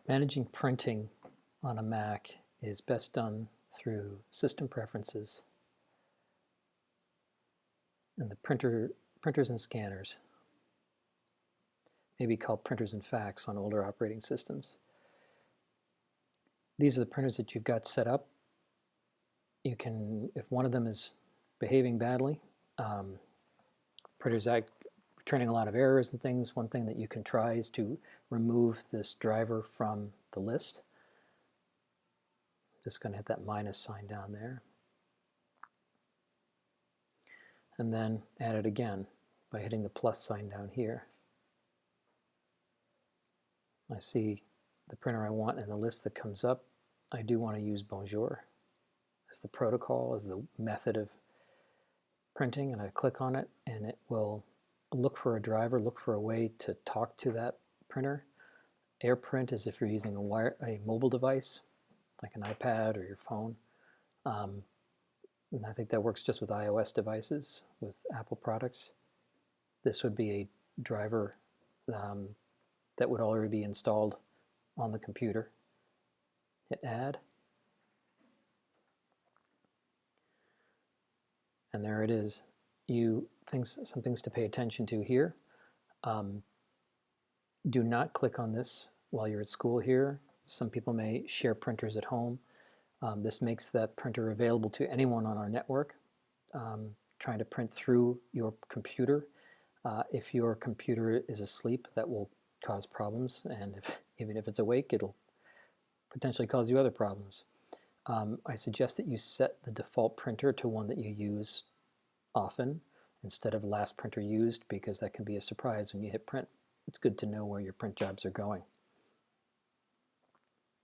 Managing printing on a Mac is best done through System Preferences and the printers and scanners, maybe called printers and fax on older operating systems. These are the printers that you've got set up. You can, if one of them is behaving badly, printers returning a lot of errors and things, one thing that you can try is to remove this driver from the list. I'm just going to hit that minus sign down there. And then add it again by hitting the plus sign down here. I see the printer I want in the list that comes up. I do want to use Bonjour as the protocol, as the method of printing, and I click on it and it will look for a driver, look for a way to talk to that printer. AirPrint is if you're using a mobile device like an iPad or your phone. And I think that works just with iOS devices, with Apple products. This would be a driver that would already be installed on the computer. Hit add. And there it is. Some things to pay attention to here. Do not click on this while you're at school here. Some people may share printers at home. This makes that printer available to anyone on our network trying to print through your computer. If your computer is asleep, that will cause problems, and even if it's awake, it'll potentially cause you other problems. I suggest that you set the default printer to one that you use often instead of last printer used, because that can be a surprise when you hit print. It's good to know where your print jobs are going.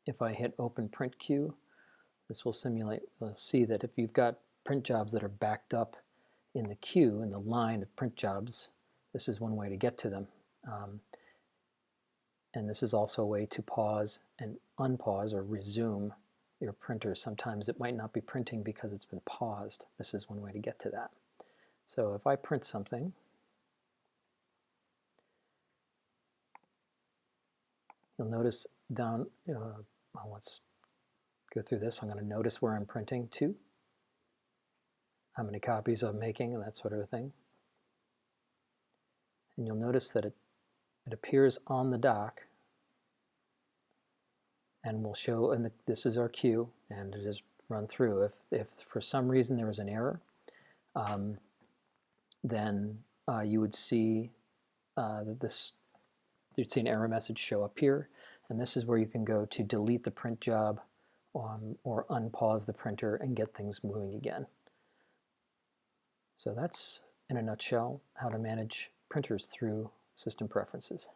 If I hit open print queue, this will simulate, we'll see that if you've got print jobs that are backed up in the queue, in the line of print jobs, this is one way to get to them. And this is also a way to pause and unpause or resume your printer. Sometimes it might not be printing because it's been paused. This is one way to get to that. So if I print something, you'll notice down, well, let's go through this. I'm going to notice where I'm printing to, how many copies I'm making, and that sort of thing. And you'll notice that it appears on the dock and will show, and this is our queue, and it is run through. If for some reason there was an error, then you would see you'd see an error message show up here, and this is where you can go to delete the print job or unpause the printer and get things moving again. So that's, in a nutshell, how to manage printers through System Preferences.